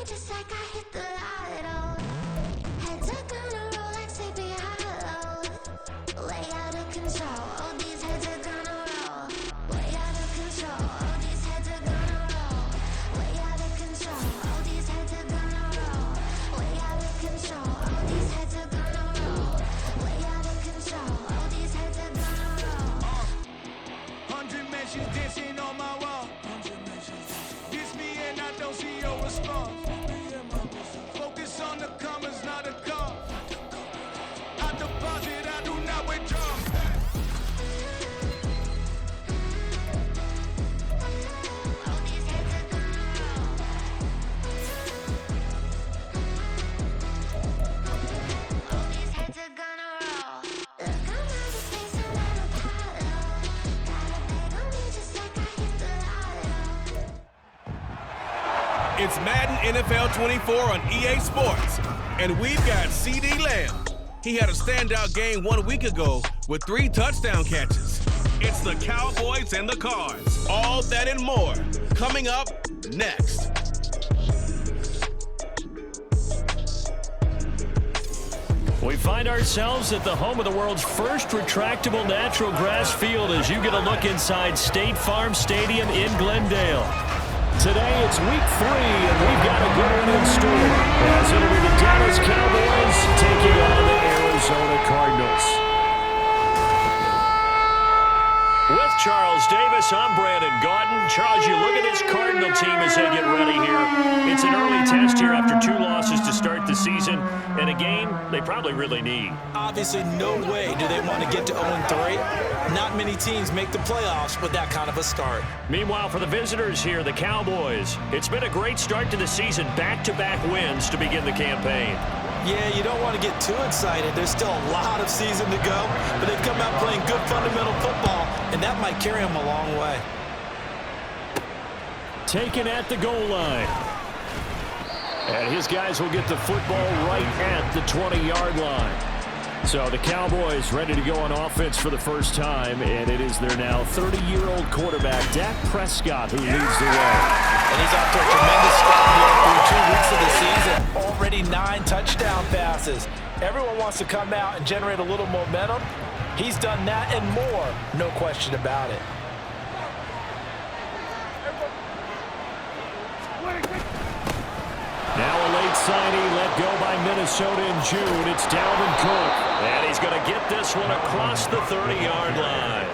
just like I hit the lotto. Heads are gonna roll like sleepy hollow. Way out of control, all these heads are gonna roll. Way out of control, all these heads are gonna roll. Way out of control, all these heads are gonna roll. Way out of control, all these heads are gonna roll. Way out of control, all these heads are gonna roll. 100 mentions dancing on my wall. Diss me and I don't see your response. Focus on the commas, not a call. I deposit, I do not withdraw. All these heads are gonna roll. All these heads are gonna roll. Look, I'm out of space, I'm not Apollo. Got a bag on me just like I hit the lotto. It's Madden NFL 24 on EA Sports, and we've got CD Lamb. He had a standout game 1 week ago with 3 touchdown catches. It's the Cowboys and the Cards. All that and more coming up next. We find ourselves at the home of the world's first retractable natural grass field as you get a look inside State Farm Stadium in Glendale. Today it's week 3, and we've got a good one in store as it'll be the Dallas Cowboys taking on the Arizona Cardinals. With Charles Davis, I'm Brandon Gaudin. Charles, you look at this Cardinal team as they get ready here. It's an early test here after 2 losses to start the season, and a game they probably really need. Obviously, no way do they want to get to 0-3. Not many teams make the playoffs with that kind of a start. Meanwhile, for the visitors here, the Cowboys, it's been a great start to the season. Back-to-back wins to begin the campaign. Yeah, you don't want to get too excited. There's still a lot of season to go, but they've come out playing good fundamental football, and that might carry them a long way. Taken at the goal line. And his guys will get the football right at the 20-yard line. So the Cowboys ready to go on offense for the first time, and it is their now 30-year-old quarterback, Dak Prescott, who leads the way. And he's off to a tremendous start here through 2 weeks of the season. Already 9 touchdown passes. Everyone wants to come out and generate a little momentum. He's done that and more, no question about it. Now a late signing let go by Minnesota in June. It's Dalvin Cook. And he's going to get this one across the 30-yard line.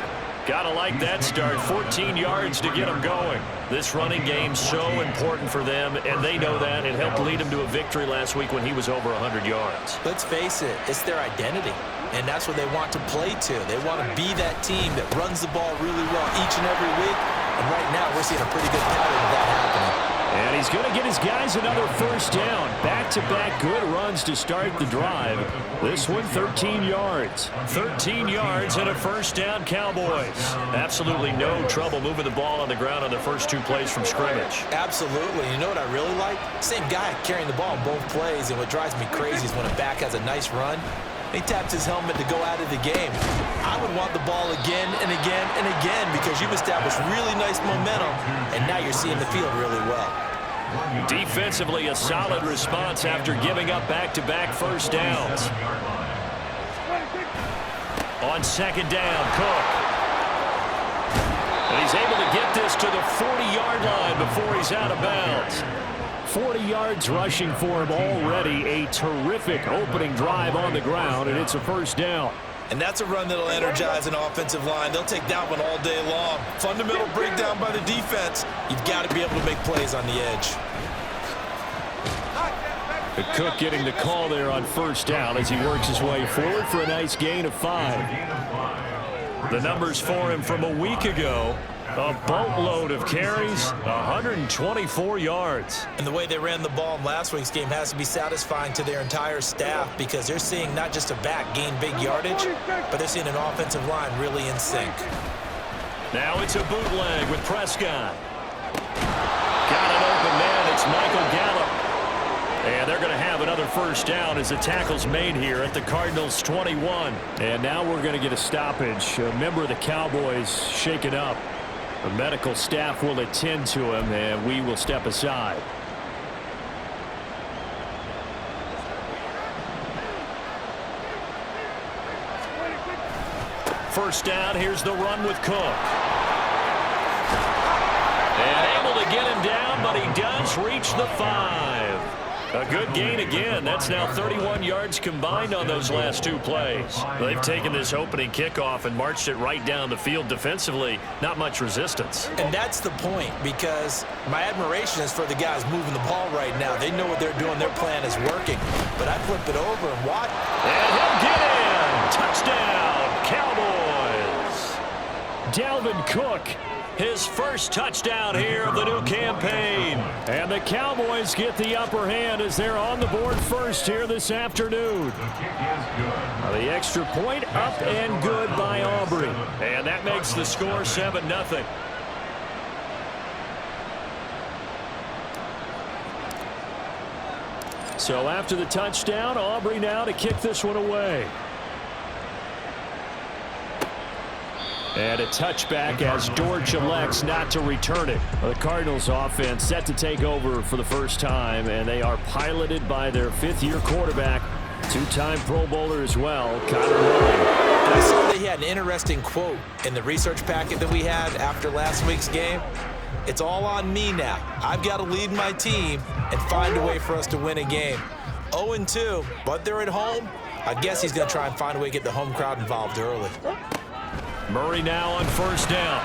Gotta like that start. 14 yards to get them going. This running game's so important for them, and they know that. It helped lead them to a victory last week when he was over 100 yards. Let's face it, it's their identity, and that's what they want to play to. They want to be that team that runs the ball really well each and every week, and right now we're seeing a pretty good pattern of that happening. And he's going to get his guys another first down. Back-to-back good runs to start the drive. This one, 13 yards. 13 yards and a first down, Cowboys. Absolutely no trouble moving the ball on the ground on their first 2 plays from scrimmage. Absolutely. You know what I really like? Same guy carrying the ball in both plays, and what drives me crazy is when a back has a nice run, he taps his helmet to go out of the game. I would want the ball again and again and again because you've established really nice momentum, and now you're seeing the field really well. Defensively, a solid response after giving up back-to-back first downs. On second down, Cook. And he's able to get this to the 40-yard line before he's out of bounds. 40 yards rushing for him already. A terrific opening drive on the ground, and it's a first down. And that's a run that'll energize an offensive line. They'll take that one all day long. Fundamental breakdown by the defense. You've got to be able to make plays on the edge. The Cook getting the call there on first down as he works his way forward for a nice gain of 5. The numbers for him from a week ago. A boatload of carries, 124 yards. And the way they ran the ball in last week's game has to be satisfying to their entire staff because they're seeing not just a back gain big yardage, but they're seeing an offensive line really in sync. Now it's a bootleg with Prescott. Got an open man. It's Michael Gallup. And they're going to have another first down as the tackle's made here at the Cardinals' 21. And now we're going to get a stoppage. A member of the Cowboys shaken up. The medical staff will attend to him, and we will step aside. first down. Here's the run with Cook. And able to get him down, but he does reach the 5. A good gain again. That's now 31 yards combined on those last 2 plays. They've taken this opening kickoff and marched it right down the field defensively. Not much resistance. And that's the point, because my admiration is for the guys moving the ball right now. They know what they're doing. Their plan is working. But I flip it over and watch. And he'll get in. Touchdown, Cowboys. Dalvin Cook, his first touchdown here of the new campaign. And the Cowboys get the upper hand as they're on the board first here this afternoon. The extra point up and good by Aubrey. And that makes the score 7-0. So after the touchdown, Aubrey now to kick this one away. And a touchback as Dortch elects not to return it. The Cardinals offense set to take over for the first time, and they are piloted by their 5th-year quarterback, 2-time Pro Bowler as well, Kyler Murray. I saw that he had an interesting quote in the research packet that we had after last week's game. It's all on me now. I've got to lead my team and find a way for us to win a game. 0-2, but they're at home. I guess he's going to try and find a way to get the home crowd involved early. Murray now on first down.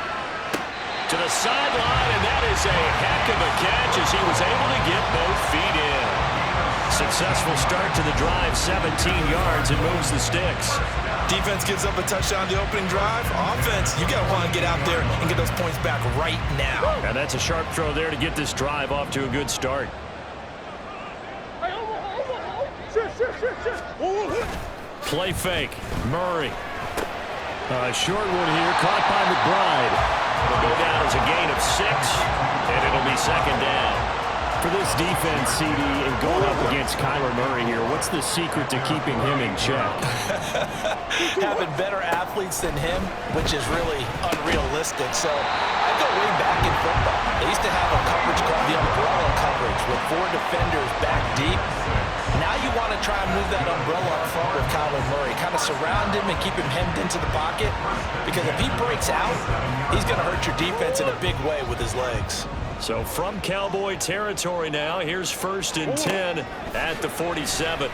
To the sideline, and that is a heck of a catch as he was able to get both feet in. Successful start to the drive, 17 yards, and moves the sticks. Defense gives up a touchdown the opening drive. Offense, you got to want to get out there and get those points back right now. And that's a sharp throw there to get this drive off to a good start. Play fake. Murray. A short one here, caught by McBride. It'll go down as a gain of 6, and it'll be second down. For this defense, CD, and going up against Kyler Murray here, what's the secret to keeping him in check? Having better athletes than him, which is really unrealistic. So I go way back in football. They used to have a coverage called the umbrella coverage with 4 defenders back deep. Now you want to try and move that umbrella up front with Kyler Murray. Kind of surround him and keep him hemmed into the pocket. Because if he breaks out, he's going to hurt your defense in a big way with his legs. So from Cowboy territory now, here's 1st and 10 at the 47.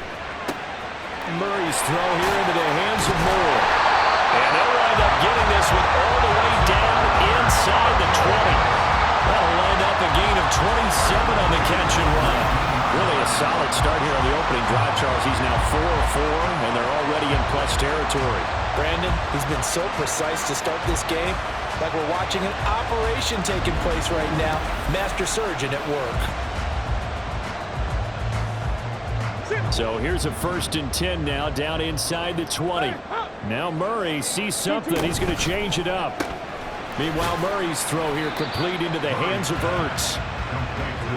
Murray's throw here into the hands of Moore. And they'll wind up getting this one all the way down inside the 20. That'll wind up a gain of 27 on the catch and run. Really a solid start here on the opening drive, Charles. He's now 4-4, and they're already in plus territory. Brandon, he's been so precise to start this game. Like we're watching an operation taking place right now. Master surgeon at work. So here's a 1st and 10 now, down inside the 20. Now Murray sees something. He's going to change it up. Meanwhile, Murray's throw here complete into the hands of Ertz.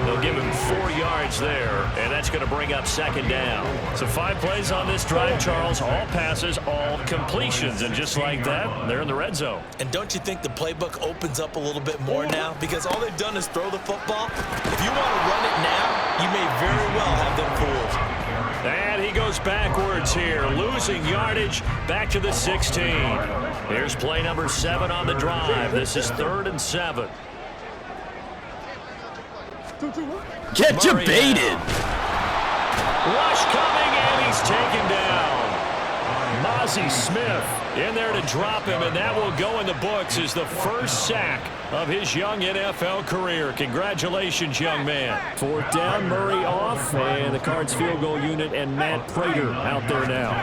They'll give him 4 yards there, and that's going to bring up second down. So 5 plays on this drive, Charles. All passes, all completions. And just like that, they're in the red zone. And don't you think the playbook opens up a little bit more now? Because all they've done is throw the football. If you want to run it now, you may very well have them fooled. And he goes backwards here, losing yardage back to the 16. Here's play number 7 on the drive. This is 3rd and 7. Get you baited. Rush coming, and he's taken down. Mozzie Smith in there to drop him, and that will go in the books as the first sack of his young NFL career. Congratulations, young man. 4th down, Murray off, and the Cards field goal unit and Matt Prater out there now.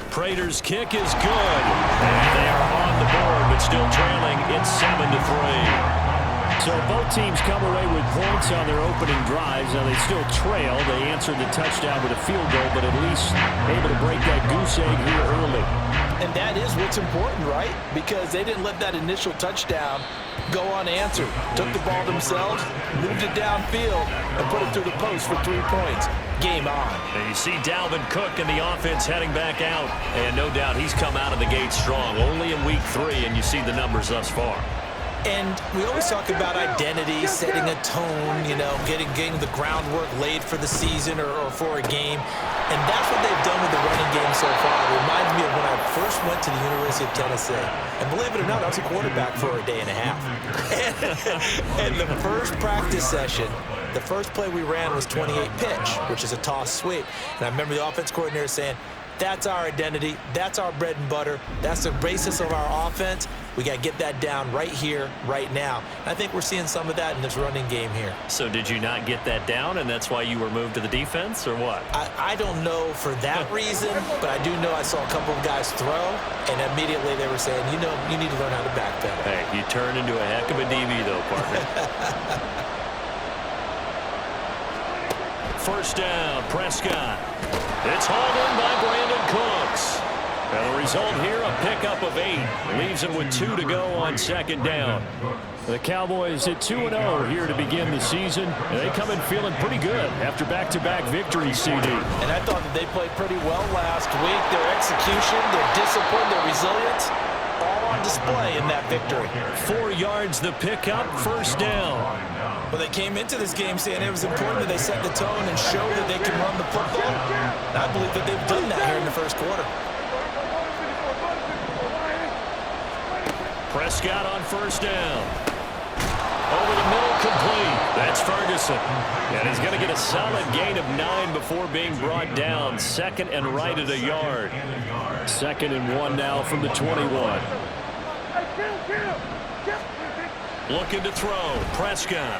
Prater's kick is good, and they are on the board, but still trailing. It's 7-3. So both teams come away with points on their opening drives. Now they still trail. They answered the touchdown with a field goal, but at least able to break that goose egg here early. And that is what's important, right? Because they didn't let that initial touchdown go unanswered. Took the ball themselves, moved it downfield, and put it through the post for 3 points. Game on. And you see Dalvin Cook and the offense heading back out. And no doubt he's come out of the gate strong. Only in week 3, and you see the numbers thus far. And we always talk about identity, setting a tone, you know, getting the groundwork laid for the season or for a game. And that's what they've done with the running game so far. It reminds me of when I first went to the University of Tennessee. And believe it or not, I was a quarterback for a day and a half. And the first practice session, the first play we ran was 28 pitch, which is a toss sweep. And I remember the offense coordinator saying, that's our identity. That's our bread and butter. That's the basis of our offense. We got to get that down right here, right now. And I think we're seeing some of that in this running game here. So did you not get that down, and that's why you were moved to the defense, or what? I don't know for that reason, but I do know I saw a couple of guys throw, and immediately they were saying, you know, you need to learn how to backpedal. Hey, you turned into a heck of a DB, though, partner. First down, Prescott. It's hauled in by Brandon Cooks. And the result here, a pickup of 8. Leaves him with 2 to go on second down. The Cowboys at 2-0 here to begin the season. And they come in feeling pretty good after back-to-back victories, CD. And I thought that they played pretty well last week. Their execution, their discipline, their resilience, all on display in that victory. 4 yards the pickup, first down. Well, they came into this game saying it was important that they set the tone and show that they can run the football. And I believe that they've done that here in the first quarter. Prescott on first down. Over the middle, complete. That's Ferguson. And he's going to get a solid gain of 9 before being brought down. Second and right at a yard. 2nd and 1 now from the 21. Looking to throw. Prescott.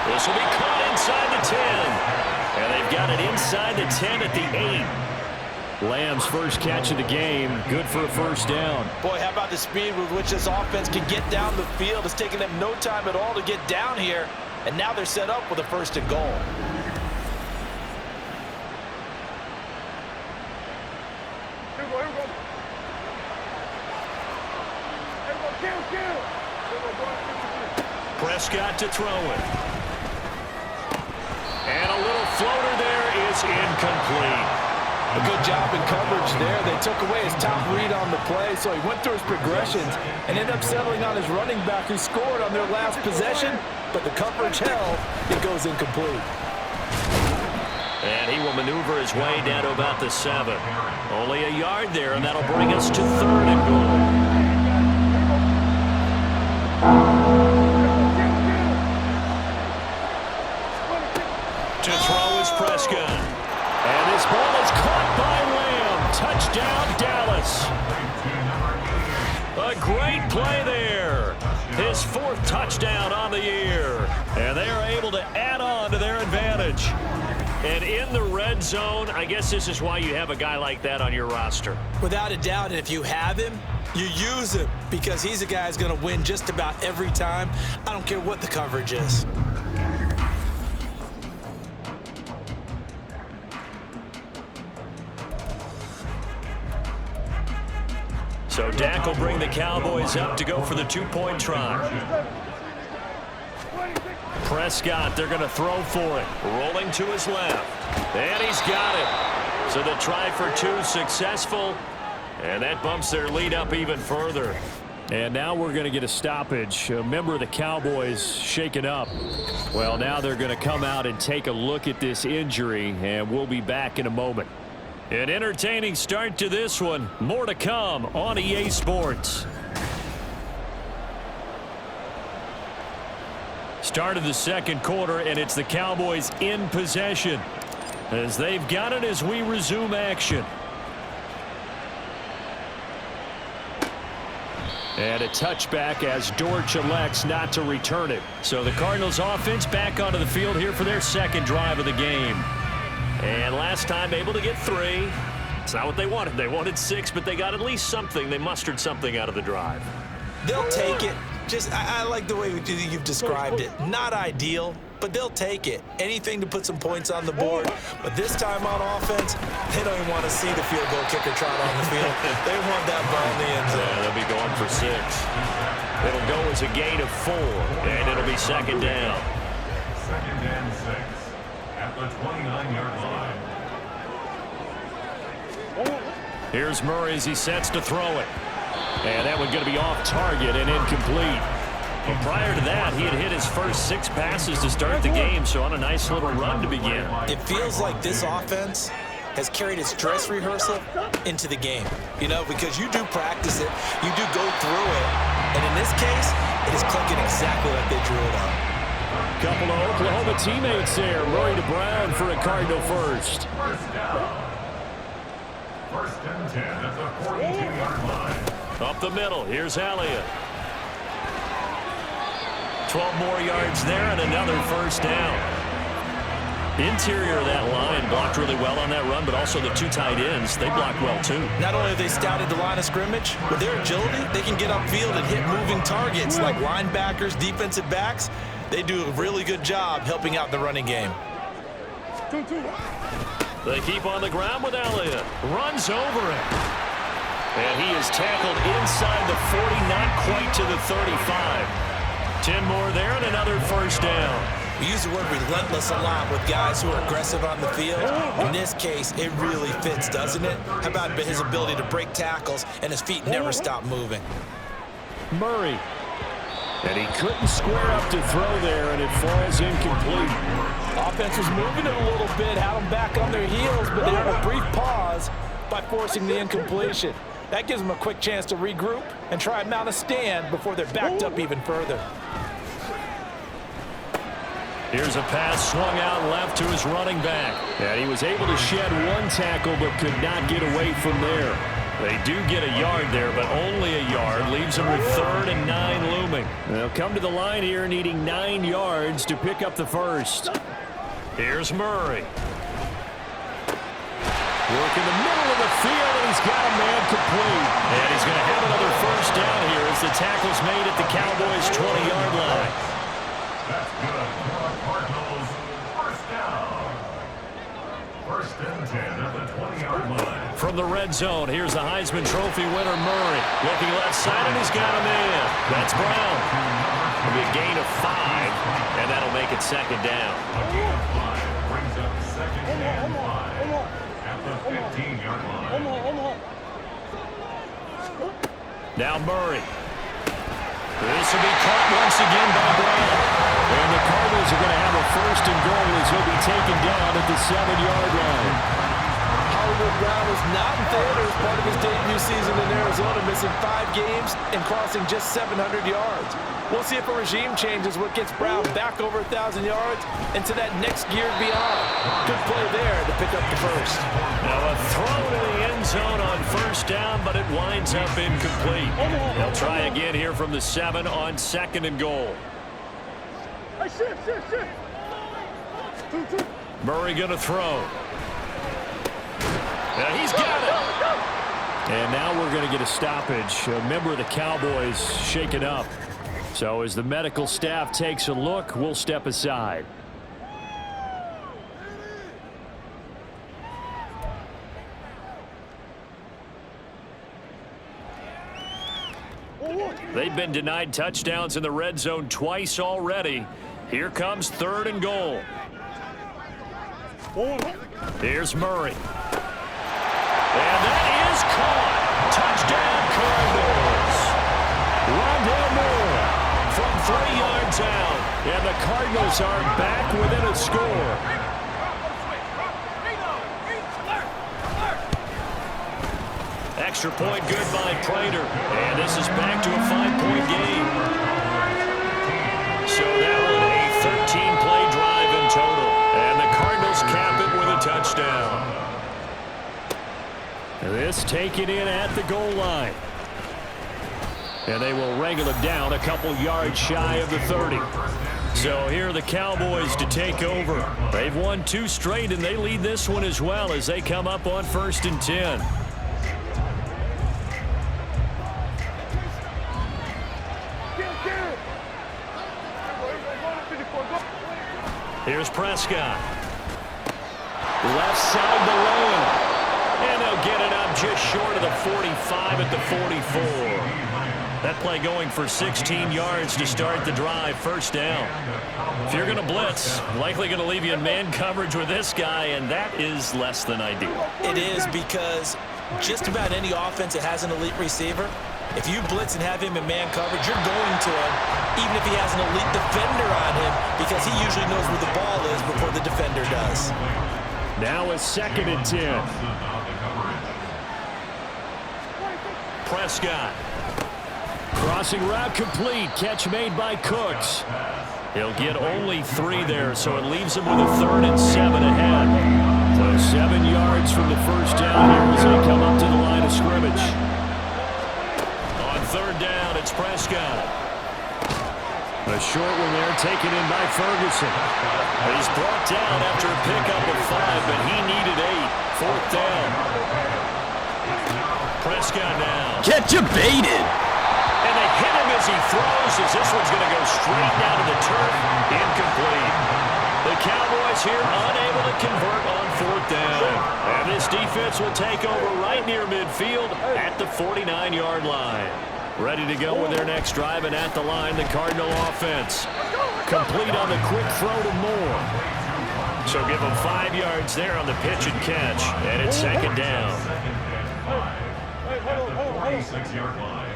This will be caught inside the 10. And they've got it inside the 10 at the 8. Lamb's first catch of the game, good for a first down. Boy, how about the speed with which this offense can get down the field? It's taken them no time at all to get down here, and now they're set up with a first and goal. Prescott to throw it. And a little floater there is incomplete. A good job in coverage there. They took away his top read on the play, so he went through his progressions and ended up settling on his running back who scored on their last possession, but the coverage held. It goes incomplete. And he will maneuver his way down to about the 7. Only a yard there, and that'll bring us to 3rd and goal. To throw is Prescott. And this ball is caught by Lamb. Touchdown, Dallas. A great play there. His 4th touchdown on the year. And they are able to add on to their advantage. And in the red zone, I guess this is why you have a guy like that on your roster. Without a doubt, and if you have him, you use him because he's a guy who's going to win just about every time. I don't care what the coverage is. So Dak will bring the Cowboys up to go for the 2-point try. Prescott, they're going to throw for it. Rolling to his left. And he's got it. So the try for 2 successful. And that bumps their lead up even further. And now we're going to get a stoppage. A member of the Cowboys shaken up. Well, now they're going to come out and take a look at this injury. And we'll be back in a moment. An entertaining start to this one. More to come on EA Sports. Start of the second quarter, and it's the Cowboys in possession as they've got it as we resume action. And a touchback as Dortch elects not to return it. So the Cardinals offense back onto the field here for their second drive of the game. And last time able to get 3. It's not what they wanted. They wanted 6, but they got at least something. They mustered something out of the drive. They'll take it. I like the way you've described it. Not ideal, but they'll take it. Anything to put some points on the board. But this time on offense, they don't even want to see the field goal kicker trot on the field. They want that ball in the end zone. Yeah, they'll be going for 6. It'll go as a gain of 4, and it'll be second down. 2nd and 6 at the 29-yard line. Here's Murray as he sets to throw it. And that one's going to be off target and incomplete. Well, prior to that, he had hit his first 6 passes to start the game, so on a nice little run to begin. It feels like this offense has carried its dress rehearsal into the game. You know, because you do practice it, you do go through it, and in this case, it is clicking exactly like they drew it up. Couple of Oklahoma teammates there. Murray to Brown for a Cardinal first. First down. First and 10 at the 42-yard line. Up the middle, here's Elliott. 12 more yards there and another first down. Interior of that line blocked really well on that run, but also the 2 tight ends, they blocked well too. Not only have they scouted the line of scrimmage, with their agility, they can get upfield and hit moving targets like linebackers, defensive backs. They do a really good job helping out the running game. They keep on the ground with Elliott. Runs over him. And he is tackled inside the 40, not quite to the 35. 10 more there and another first down. We use the word relentless a lot with guys who are aggressive on the field. In this case, it really fits, doesn't it? How about his ability to break tackles and his feet never stop moving? Murray. And he couldn't square up to throw there, and it falls incomplete. Offense was moving it a little bit, had them back on their heels, but they had a brief pause by forcing the incompletion. That gives them a quick chance to regroup and try and mount a stand before they're backed up even further. Here's a pass swung out left to his running back. And he was able to shed 1 tackle but could not get away from there. They do get a yard there, but only a yard. Leaves them with 3rd and 9 looming. They'll come to the line here needing 9 yards to pick up the first. Here's Murray. Work in the middle of the field, and he's got a man complete. And he's going to have another first down here as the tackle's made at the Cowboys' 20-yard line. That's good for the Cardinals. First down. First and 10 at the 20-yard line. From the red zone, here's the Heisman Trophy winner, Murray. Looking left side, and he's got a man. That's Brown. It'll be a gain of 5, and that'll make it second down. A gain of 5 brings up second and 5 at the 15-yard line. Now Murray. This will be caught once again by Brown. And the Cardinals are going to have a first and goal as he'll be taken down at the 7-yard line. Hollywood Brown was not in theater as part of his debut season in Arizona, missing 5 games and crossing just 700 yards. We'll see if a regime change is what gets Brown back over 1,000 yards and to that next gear beyond. Good play there to pick up the first. Now a throw to the end zone on first down, but it winds up incomplete. They'll try again here from the 7 on 2nd and goal. Murray going to throw. And he's got it. And now we're going to get a stoppage. A member of the Cowboys shaken up. So as the medical staff takes a look, we'll step aside. They've been denied touchdowns in the red zone twice already. Here comes 3rd and goal. Here's Murray. And that is caught. Touchdown, Cardinals. Rondale Moore from 3 yards out. And the Cardinals are back within a score. Extra point good by Prater. And this is back to a 5-point game. So that was a 13-play drive in total. And the Cardinals cap it with a touchdown. This taken in at the goal line. And they will wrangle it down a couple yards shy of the 30. So here are the Cowboys to take over. They've won 2 straight, and they lead this one as well as they come up on 1st and 10. Here's Prescott. Left side the lane. And they'll get it up just short of the 45 at the 44. That play going for 16 yards to start the drive. First down. If you're going to blitz, likely going to leave you in man coverage with this guy, and that is less than ideal. It is, because just about any offense that has an elite receiver, If you blitz and have him in man coverage, you're going to him, even if he has an elite defender on him, because he usually knows where the ball is before the defender does. Now a 2nd and 10. Prescott. Crossing route complete. Catch made by Cooks. He'll get only 3 there, so it leaves him with a 3rd and 7 ahead. So 7 yards from the first down here as they come up to the line of scrimmage. On 3rd down, it's Prescott. A short one there taken in by Ferguson. He's brought down after a pickup of 5, but he needed 8. 4th down. Prescott now. Get you baited. And they hit him as he throws, as this one's going to go straight down to the turf. Incomplete. The Cowboys here unable to convert on 4th down. And this defense will take over right near midfield at the 49-yard line. Ready to go with their next drive, and at the line, the Cardinal offense. Complete on the quick throw to Moore. So give them 5 yards there on the pitch and catch. And it's 2nd down. 46-yard line.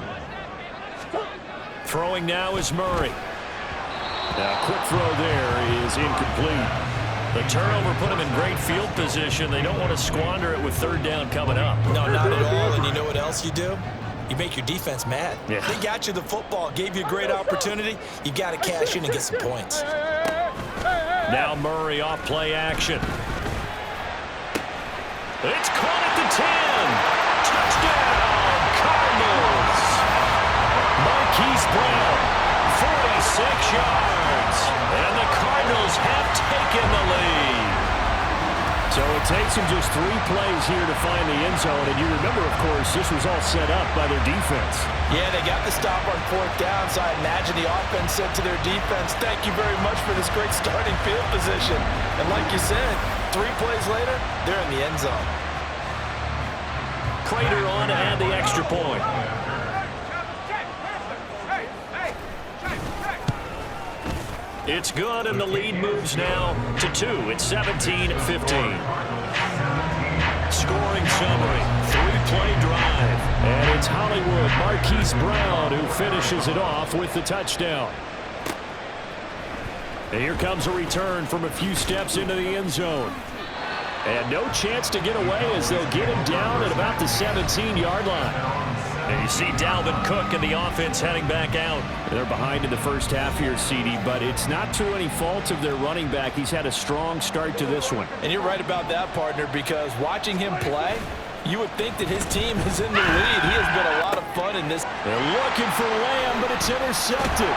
Throwing now is Murray. Now, quick throw there is incomplete. The turnover put them in great field position. They don't want to squander it with 3rd down coming up. No, not at all. And you know what else you do? You make your defense mad. Yeah. They got you the football, gave you a great opportunity. You got to cash in and get some points. Now Murray off play action. It's caught at the 10. Touchdown, Cardinals. Marquise Brown, 46 yards. And the Cardinals have taken the lead. So it takes them just 3 plays here to find the end zone. And you remember, of course, this was all set up by their defense. Yeah, they got the stop on 4th down, so I imagine the offense said to their defense, thank you very much for this great starting field position. And like you said, 3 plays later, they're in the end zone. Prater on to add the extra point. It's good, and the lead moves now to 2. It's 17-15. Scoring summary, 3-play drive. And it's Hollywood, Marquise Brown, who finishes it off with the touchdown. And here comes a return from a few steps into the end zone. And no chance to get away as they'll get him down at about the 17-yard line. And you see Dalvin Cook and the offense heading back out. They're behind in the first half here, CD, but it's not to any fault of their running back. He's had a strong start to this one. And you're right about that, partner, because watching him play, you would think that his team is in the lead. He has been a lot of fun in this. They're looking for Lamb, but it's intercepted.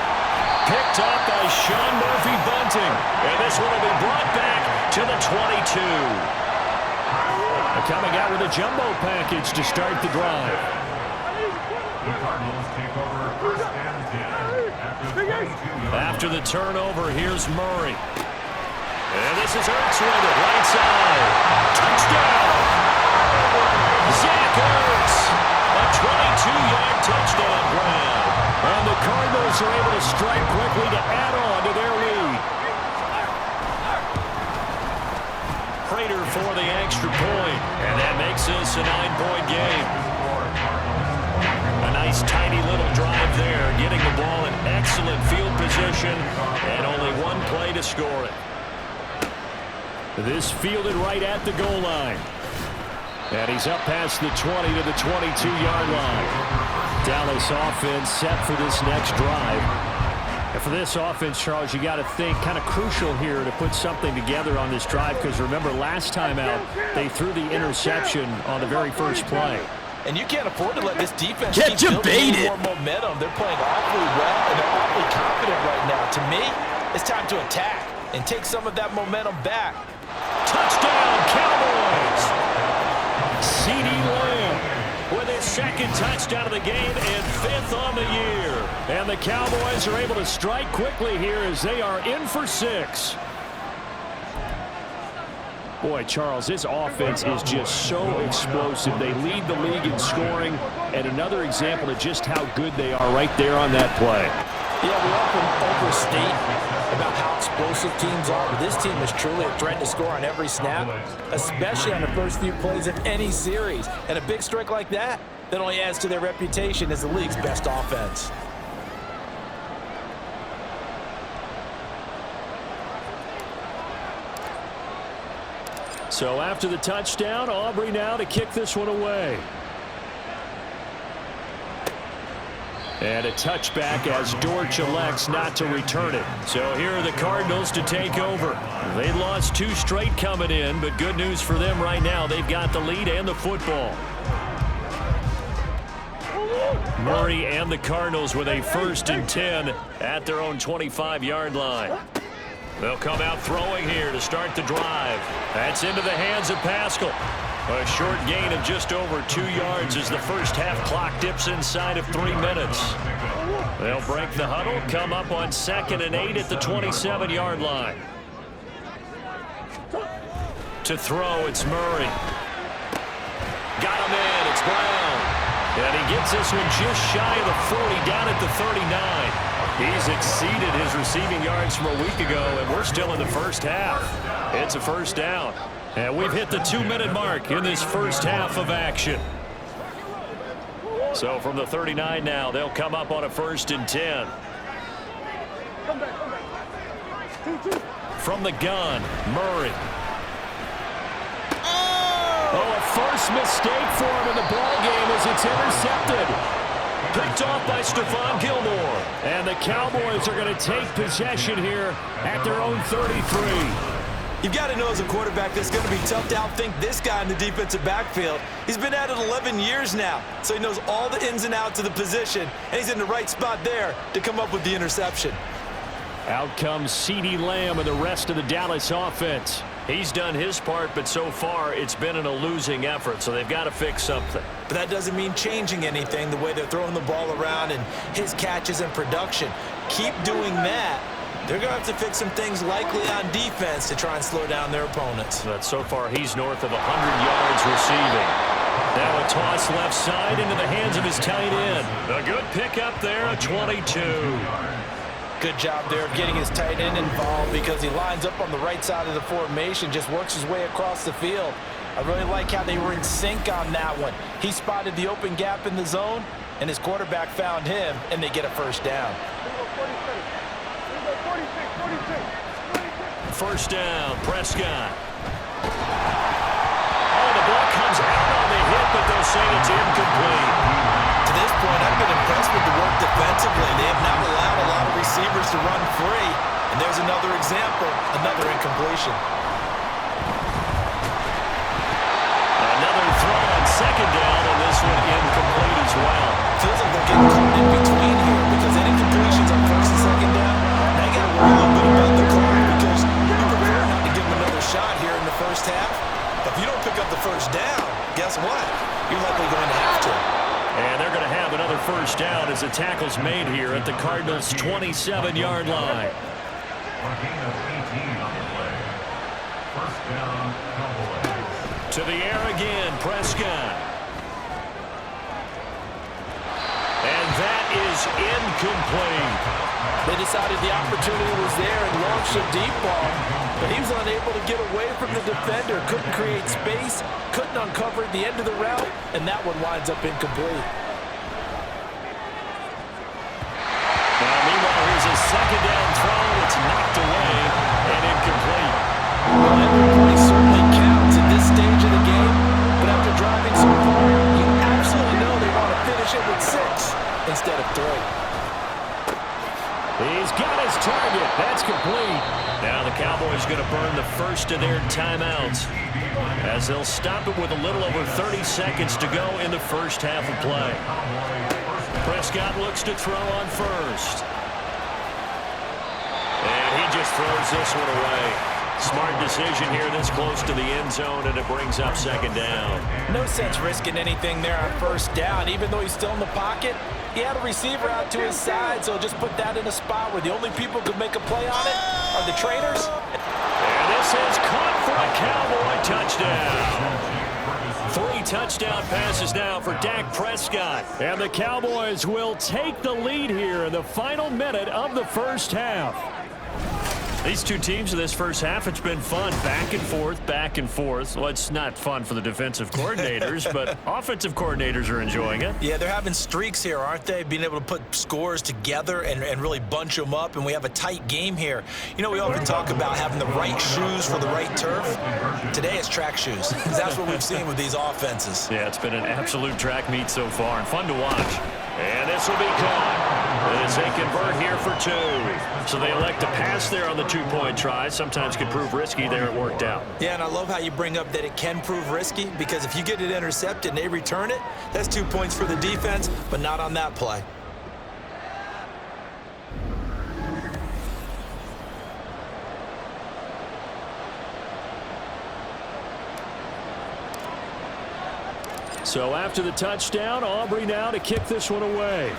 Picked up by Sean Murphy-Bunting. And this one will be brought back to the 22. They're coming out with a jumbo package to start the drive. The Cardinals take over 1st and 10 after the turnover. Here's Murray. And this is Ertz with it, right side. Touchdown! Zach Ertz! A 22-yard touchdown grab. And the Cardinals are able to strike quickly to add on to their lead. Prater for the extra point. And that makes this a 9-point game. A nice tiny little drive there, getting the ball in excellent field position, and only 1 play to score it. This fielded right at the goal line. And he's up past the 20 to the 22-yard line. Dallas offense set for this next drive. And for this offense, Charles, you got to think kind of crucial here to put something together on this drive, because remember last time out, they threw the interception on the very first play. And you can't afford to let this defense Get keep you building baited. more momentum. They're playing awfully well, and they're awfully confident right now. To me, it's time to attack and take some of that momentum back. Touchdown, Cowboys! CeeDee Lamb with his 2nd touchdown of the game and 5th on the year. And the Cowboys are able to strike quickly here as they are in for 6. Boy, Charles, this offense is just so explosive. They lead the league in scoring, and another example of just how good they are right there on that play. Yeah, we often overstate about how explosive teams are, but this team is truly a threat to score on every snap, especially on the first few plays of any series. And a big strike like that, that only adds to their reputation as the league's best offense. So after the touchdown, Aubrey now to kick this one away. And a touchback as Dortch elects not to return it. So here are the Cardinals to take over. They lost 2 straight coming in, but good news for them right now. They've got the lead and the football. Murray and the Cardinals with a 1st and 10 at their own 25-yard line. They'll come out throwing here to start the drive. That's into the hands of Pascal. A short gain of just over 2 yards as the first half clock dips inside of 3 minutes. They'll break the huddle, come up on 2nd and 8 at the 27-yard line. To throw, it's Murray. Got him in, it's Brown. And he gets this one just shy of the 40, down at the 39. He's exceeded his receiving yards from a week ago, and we're still in the first half. It's a first down. And we've hit the 2-minute mark in this first half of action. So from the 39 now, they'll come up on a 1st and 10. From the gun, Murray. Oh, a first mistake for him in the ballgame as it's intercepted. Picked off by Stephon Gilmore. And the Cowboys are going to take possession here at their own 33. You've got to know as a quarterback that's going to be tough to outthink this guy in the defensive backfield. He's been at it 11 years now, so he knows all the ins and outs of the position, and he's in the right spot there to come up with the interception. Out comes CeeDee Lamb and the rest of the Dallas offense. He's done his part, but so far it's been in a losing effort, so they've got to fix something. But that doesn't mean changing anything, the way they're throwing the ball around and his catches and production. Keep doing that. They're going to have to fix some things likely on defense to try and slow down their opponents. But so far, he's north of 100 yards receiving. Now a toss left side into the hands of his tight end. A good pickup there, a 22. Good job there of getting his tight end involved because he lines up on the right side of the formation, just works his way across the field. I really like how they were in sync on that one. He spotted the open gap in the zone, and his quarterback found him, and they get a first down. First down, Prescott. Oh, the ball comes out on the hit, but they'll say it's incomplete. To this point, I've been impressed with the work defensively. They have not allowed a lot of receivers to run free. And there's another example, another incompletion. Another throw on 2nd down, and this one incomplete as well. Feels like they're getting caught in between here because any incompletions on 1st and 2nd down, now you got to worry a little bit about the clock because you prefer not to give them another shot here in the first half. But if you don't pick up the first down, guess what? You're likely going to have to. And they're going to have another first down as the tackle's made here at the Cardinals' 27-yard line. A gain of 18 on the play. First down, Cowboys. To the air again, Prescott. And that is incomplete. They decided the opportunity was there and launched a deep ball, but he was unable to get away from the defender, couldn't create space, couldn't uncover the end of the route, and that one winds up incomplete. Now, meanwhile, here's a 2nd down throw. It's knocked away and incomplete. Well, every play certainly counts at this stage of the game, but after driving so far, you absolutely know they want to finish it with 6 instead of 3. He's got his target. That's complete. Now the Cowboys going to burn the first of their timeouts as they'll stop it with a little over 30 seconds to go in the first half of play. Prescott looks to throw on first. And he just throws this one away. Smart decision here this close to the end zone, and it brings up 2nd down. No sense risking anything there on first down. Even though he's still in the pocket, he had a receiver out to his side, so just put that in a spot where the only people who could make a play on it are the trainers. And this is caught for a Cowboy touchdown. 3 touchdown passes now for Dak Prescott. And the Cowboys will take the lead here in the final minute of the first half. These two teams in this first half, it's been fun. Back and forth, back and forth. Well, it's not fun for the defensive coordinators, but offensive coordinators are enjoying it. Yeah, they're having streaks here, aren't they? Being able to put scores together and really bunch them up, and we have a tight game here. You know, we often talk about having the right shoes for the right turf. Today it's track shoes. That's what we've seen with these offenses. Yeah, it's been an absolute track meet so far, and fun to watch. And this will be caught as they convert here for 2. So they elect to pass there on the 2-point try. Sometimes can prove risky. There it worked out. Yeah, and I love how you bring up that it can prove risky, because if you get it intercepted and they return it, that's 2 points for the defense, but not on that play. So after the touchdown, Aubrey now to kick this one away.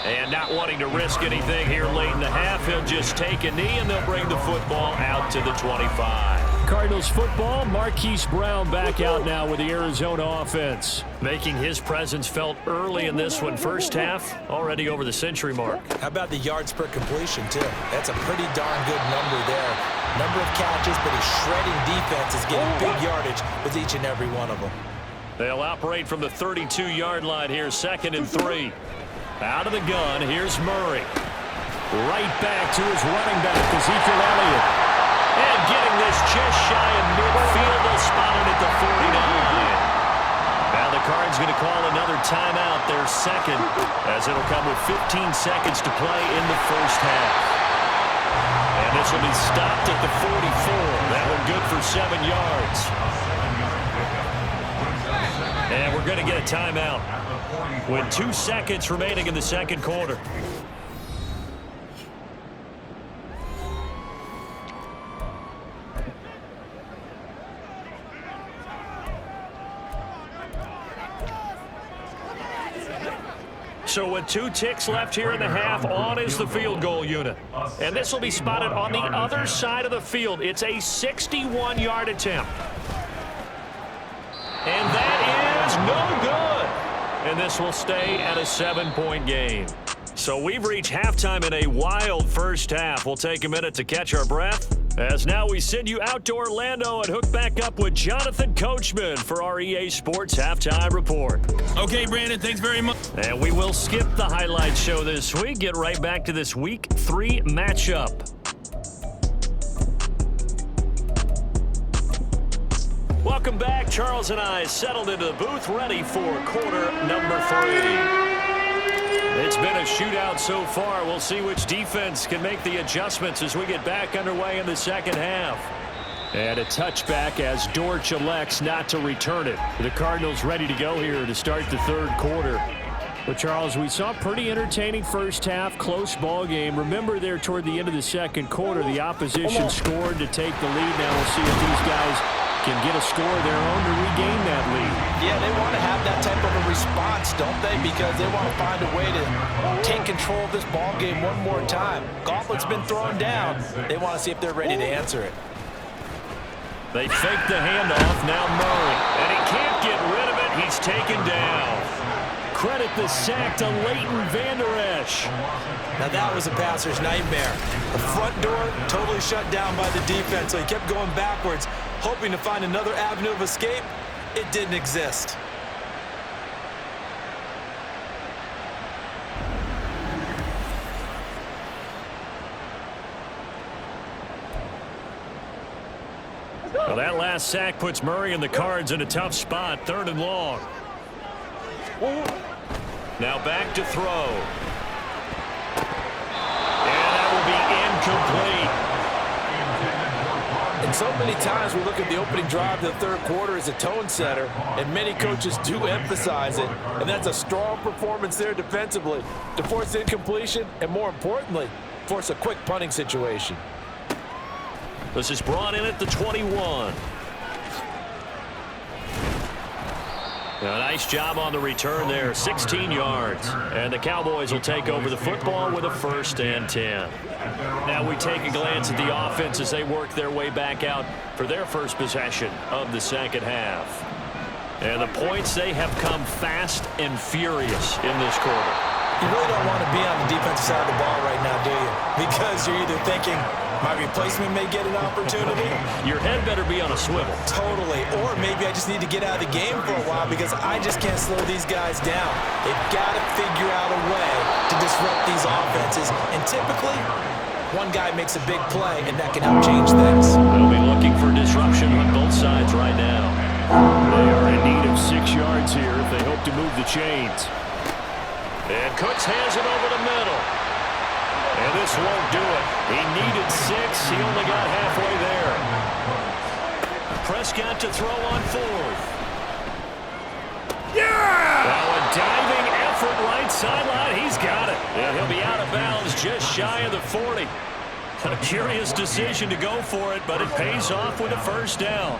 And not wanting to risk anything here late in the half, he'll just take a knee, and they'll bring the football out to the 25. Cardinals football, Marquise Brown back out now with the Arizona offense. Making his presence felt early in this one. First half, already over the century mark. How about the yards per completion, too? That's a pretty darn good number there. Number of catches, but his shredding defense is getting big yardage with each and every one of them. They'll operate from the 32-yard line here, 2nd and 3. Out of the gun, here's Murray. Right back to his running back, Ezekiel Elliott. And getting this just shy of midfield, they'll spot it at the 49. Now the Cards going to call another timeout, their second, as it'll come with 15 seconds to play in the first half. And this will be stopped at the 44. That one good for 7 yards. And we're going to get a timeout with 2 seconds remaining in the second quarter. So with 2 ticks left here in the half, on is the field goal unit. And this will be spotted on the other side of the field. It's a 61-yard attempt. And that is no good. And this will stay at a 7-point game. So we've reached halftime in a wild first half. We'll take a minute to catch our breath, as now we send you out to Orlando and hook back up with Jonathan Coachman for our EA Sports Halftime Report. Okay, Brandon, thanks very much. And we will skip the highlight show this week. Get right back to this Week 3 matchup. Welcome back. Charles and I settled into the booth, ready for quarter number 3. It's been a shootout so far. We'll see which defense can make the adjustments as we get back underway in the second half. And a touchback as Dortch elects not to return it. The Cardinals ready to go here to start the third quarter. But, Charles, we saw a pretty entertaining first half, close ball game. Remember there toward the end of the second quarter, the opposition scored to take the lead. Now we'll see if these guys can get a score of their own to regain that lead. Yeah, they want to have that type of a response, don't they? Because they want to find a way to take control of this ball game one more time. Gauntlet's been thrown down. They want to see if they're ready to answer it. They fake the handoff. Now Murray. And he can't get rid of it. He's taken down. Credit the sack to Leighton Vander Esch. Now that was a passer's nightmare. The front door totally shut down by the defense, so he kept going backwards, hoping to find another avenue of escape. It didn't exist. Well, that last sack puts Murray and the Cards in a tough spot, 3rd and long. Now back to throw. And that will be incomplete. And so many times we look at the opening drive of the third quarter as a tone setter, and many coaches do emphasize it. And that's a strong performance there defensively to force incompletion and, more importantly, force a quick punting situation. This is brought in at the 21. A nice job on the return there, 16 yards. And the Cowboys will take over the football with a 1st and 10. Now we take a glance at the offense as they work their way back out for their first possession of the second half. And the points, they have come fast and furious in this quarter. You really don't want to be on the defensive side of the ball right now, do you? Because you're either thinking, my replacement may get an opportunity. Your head better be on a swivel. Totally. Or maybe I just need to get out of the game for a while because I just can't slow these guys down. They've got to figure out a way to disrupt these offenses. And typically, one guy makes a big play, and that can help change things. They'll be looking for disruption on both sides right now. They are in need of 6 yards here if they hope to move the chains. And Cooks hands it over the middle. And this won't do it. He needed 6. He only got halfway there. Prescott to throw on 4th. Yeah! Now a diving effort right sideline. He's got it. And he'll be out of bounds just shy of the 40. A curious decision to go for it, but it pays off with a first down.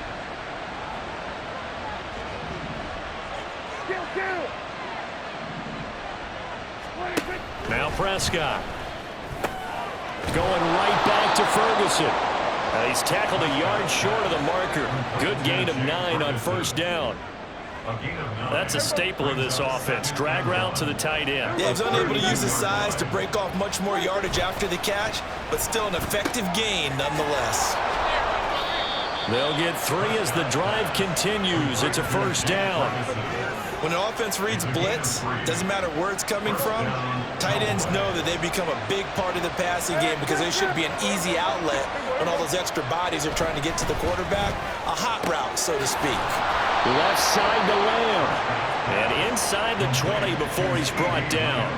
Now Prescott. Going right back to Ferguson. He's tackled a yard short of the marker. Good gain of 9 on first down. That's a staple of this offense. Drag route to the tight end. Yeah, he's unable to use his size to break off much more yardage after the catch, but still an effective gain nonetheless. They'll get 3 as the drive continues. It's a first down. When an offense reads blitz, doesn't matter where it's coming from, tight ends know that they become a big part of the passing game because they should be an easy outlet when all those extra bodies are trying to get to the quarterback. A hot route, so to speak. Left side to Lamb. And inside the 20 before he's brought down.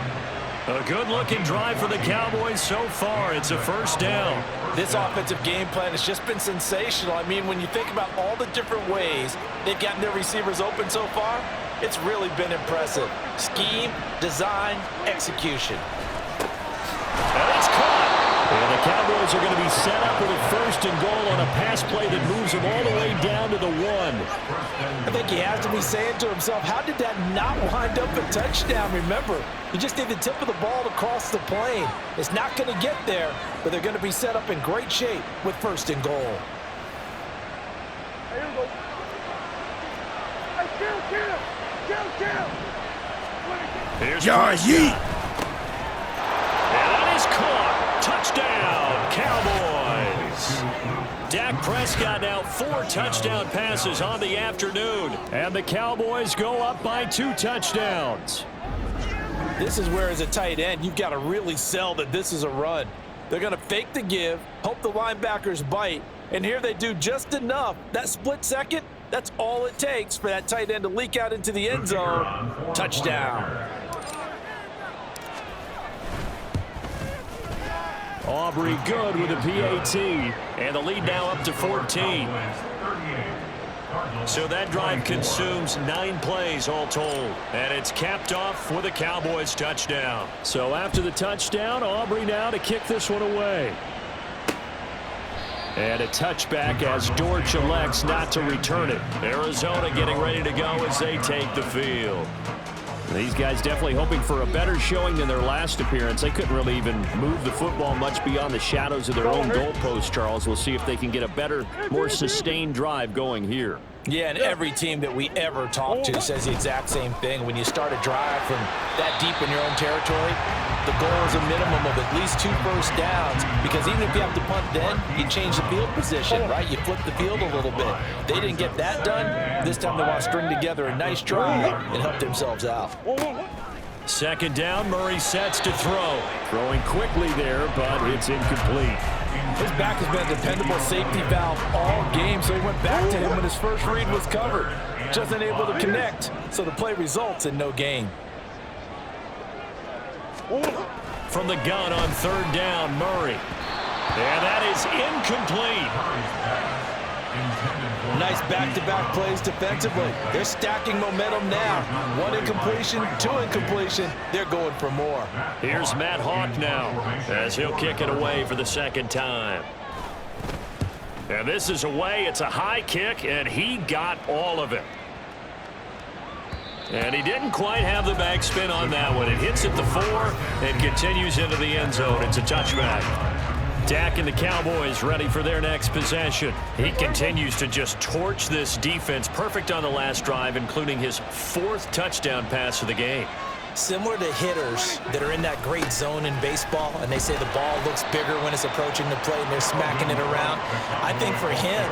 A good-looking drive for the Cowboys so far. It's a first down. This offensive game plan has just been sensational. I mean, when you think about all the different ways they've gotten their receivers open so far, it's really been impressive. Scheme, design, execution. And it's caught. And the Cowboys are going to be set up with a first and goal on a pass play that moves them all the way down to the 1. I think he has to be saying to himself, how did that not wind up a touchdown? Remember, you just need the tip of the ball to cross the plane. It's not going to get there, but they're going to be set up in great shape with first and goal. Here's Prescott. And that is caught. Touchdown, Cowboys. Dak Prescott now 4 touchdown passes on the afternoon. And the Cowboys go up by 2 touchdowns. This is where, as a tight end, you've got to really sell that this is a run. They're going to fake the give, hope the linebackers bite, and here they do just enough. That split second, that's all it takes for that tight end to leak out into the end zone. Touchdown. Aubrey good with a PAT, and the lead now up to 14. So that drive consumes 9 plays all told, and it's capped off with a Cowboys touchdown. So after the touchdown, Aubrey now to kick this one away. And a touchback as Dortch elects not to return it. Arizona getting ready to go as they take the field. These guys definitely hoping for a better showing than their last appearance. They couldn't really even move the football much beyond the shadows of their own goalpost, Charles. We'll see if they can get a better, more sustained drive going here. Yeah, and every team that we ever talk to says the exact same thing. When you start a drive from that deep in your own territory, the goal is a minimum of at least 2 first downs, because even if you have to punt then, you change the field position, right? You flip the field a little bit. They didn't get that done. This time they want to string together a nice drive and help themselves out. Second down, Murray sets to throw. Throwing quickly there, but it's incomplete. His back has been a dependable safety valve all game, so he went back to him when his first read was covered. Just unable to connect, so the play results in no gain. From the gun on third down, Murray. And that is incomplete. Nice back-to-back plays defensively. They're stacking momentum now. 1 incompletion, 2 incompletion. They're going for more. Here's Matt Hawk now as he'll kick it away for the second time. And this is away. It's a high kick, and he got all of it. And he didn't quite have the backspin on that one. It hits at the 4 and continues into the end zone. It's a touchback. Dak and the Cowboys ready for their next possession. He continues to just torch this defense. Perfect on the last drive, including his 4th touchdown pass of the game. Similar to hitters that are in that great zone in baseball, and they say the ball looks bigger when it's approaching the plate and they're smacking it around. I think for him,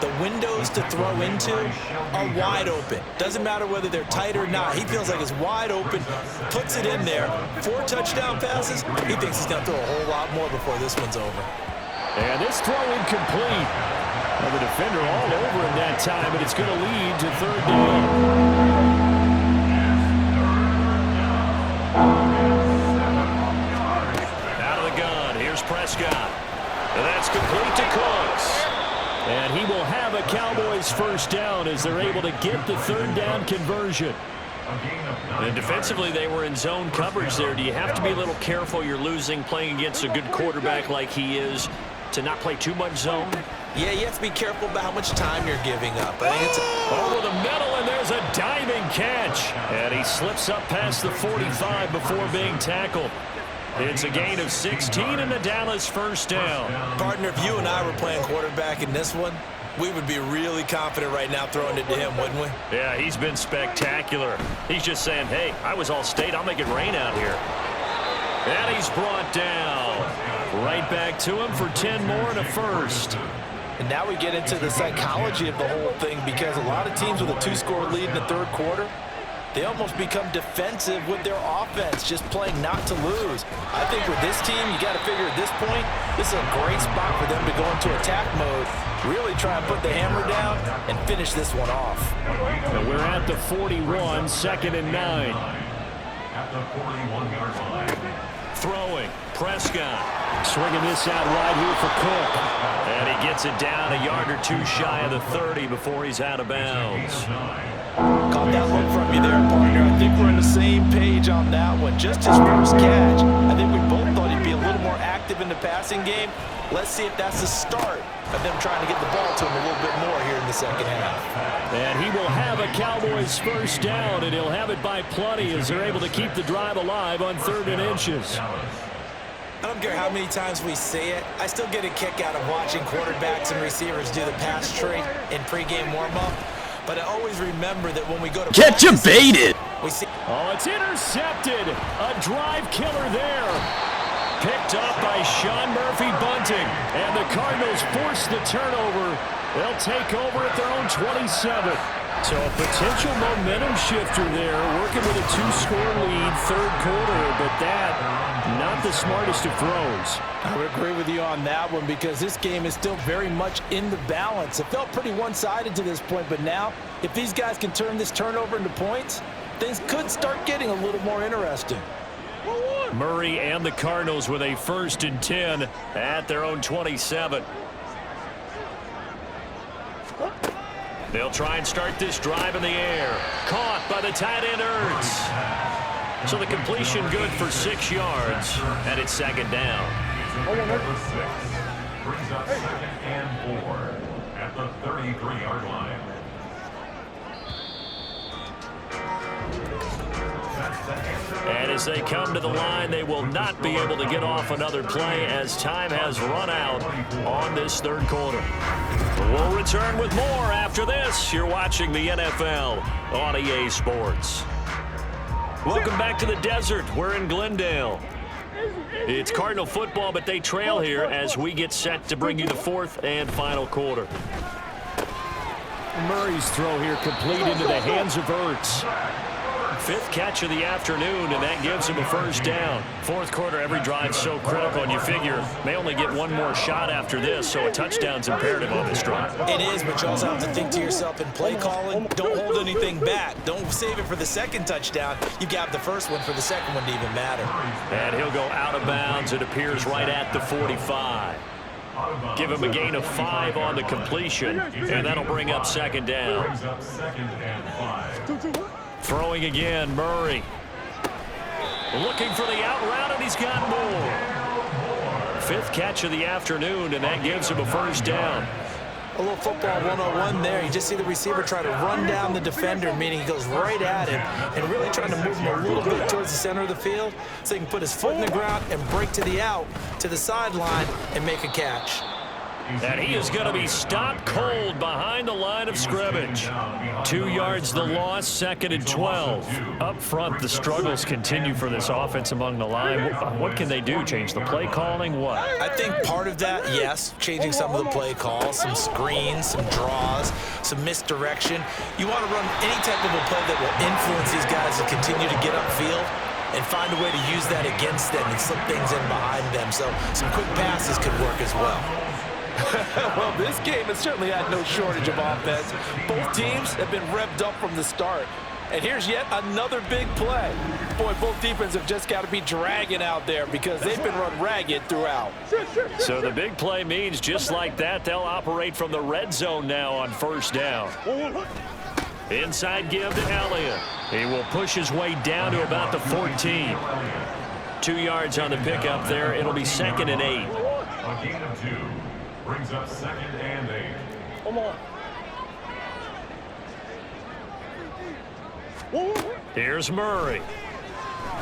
the windows to throw into are wide open. Doesn't matter whether they're tight or not. He feels like it's wide open, puts it in there. 4 touchdown passes. He thinks he's going to throw a whole lot more before this one's over. And this throw incomplete. Well, the defender all over him that time, and it's going to lead to 3rd down. Out of the gun, here's Prescott. And that's complete to Cooks. And he will have a Cowboys 1st down as they're able to get the 3rd down conversion. And defensively, they were in zone coverage there. Do you have to be a little careful? You're losing playing against a good quarterback like he is to not play too much zone? Yeah, you have to be careful about how much time you're giving up. I think it's over the middle, and there's a diving catch. And he slips up past the 45 before being tackled. It's a gain of 16 and the Dallas 1st down. Partner, if you and I were playing quarterback in this one, we would be really confident right now throwing it to him, wouldn't we? Yeah, he's been spectacular. He's just saying, hey, I was All-State. I'll make it rain out here. And he's brought down. Right back to him for 10 more and a 1st. And now we get into the psychology of the whole thing, because a lot of teams with a 2-score lead in the 3rd quarter, they almost become defensive with their offense, just playing not to lose. I think with this team, you got to figure at this point, this is a great spot for them to go into attack mode, really try and put the hammer down and finish this one off. And we're at the 41, 2nd and 9. At the 41-yard line. Throwing, Prescott. Swinging this out right here for Cook. And he gets it down a yard or 2 shy of the 30 before he's out of bounds. Caught that look from you there, partner. I think we're on the same page on that one. Just his first catch. I think we both thought he'd be a little more active in the passing game. Let's see if that's the start of them trying to get the ball to him a little bit more here in the 2nd half. And he will have a Cowboys 1st down, and he'll have it by plenty as they're able to keep the drive alive on 3rd and inches. I don't care how many times we say it, I still get a kick out of watching quarterbacks and receivers do the pass tree in pregame warm-up. But I always remember that when we go to Get you baited! we see Oh, it's intercepted. A drive killer there. Picked up by Sean Murphy Bunting. And the Cardinals force the turnover. They'll take over at their own 27. So a potential momentum shifter there, working with a 2-score lead, 3rd quarter, but that, not the smartest of throws. I would agree with you on that one, because this game is still very much in the balance. It felt pretty one-sided to this point, but now, if these guys can turn this turnover into points, things could start getting a little more interesting. Murray and the Cardinals with a 1st and 10 at their own 27. They'll try and start this drive in the air. Caught by the tight end Ertz. So the completion good for 6 yards, and it's 2nd down. Number 6 brings up 2nd and 4 at the 33-yard line. And as they come to the line, they will not be able to get off another play as time has run out on this 3rd quarter. We'll return with more after this. You're watching the NFL on EA Sports. Welcome back to the desert. We're in Glendale. It's Cardinal football, but they trail here as we get set to bring you the 4th and final quarter. Murray's throw here complete into the hands of Ertz. 5th catch of the afternoon, and that gives him a 1st down. 4th quarter, every drive's so critical, and you figure may only get one more shot after this, so a touchdown's imperative on this drive. it is, but you also have to think to yourself in play calling, don't hold anything back. Don't save it for the 2nd touchdown. You got the 1st one for the 2nd one to even matter. And he'll go out of bounds. It appears right at the 45. Give him a gain of 5 on the completion, and that'll bring up 2nd down. Brings up 2nd and 5. Throwing again, Murray. Looking for the out route, and he's got more. 5th catch of the afternoon, and that gives him a 1st down. A little football 101 there. You just see the receiver try to run down the defender, meaning he goes right at him and really trying to move him a little bit towards the center of the field so he can put his foot in the ground and break to the out, to the sideline, and make a catch. And he is going to be stopped cold behind the line of scrimmage. 2 yards the loss, 2nd and 12. Up front, the struggles continue for this offense among the line. What can they do? Change the play calling? What? I think part of that, yes, changing some of the play calls, some screens, some draws, some misdirection. You want to run any type of a play that will influence these guys to continue to get upfield and find a way to use that against them and slip things in behind them. So some quick passes could work as well. Well, this game has certainly had no shortage of offense. Both teams have been revved up from the start. And here's yet another big play. Boy, both defenses have just got to be dragging out there because they've been run ragged throughout. So the big play means just like that, they'll operate from the red zone now on 1st down. Inside give to Elliott. He will push his way down to about the 14. 2 yards on the pickup there. It'll be 2nd and 8. A gain of 2 brings up 2nd and 8. Come on. Here's Murray.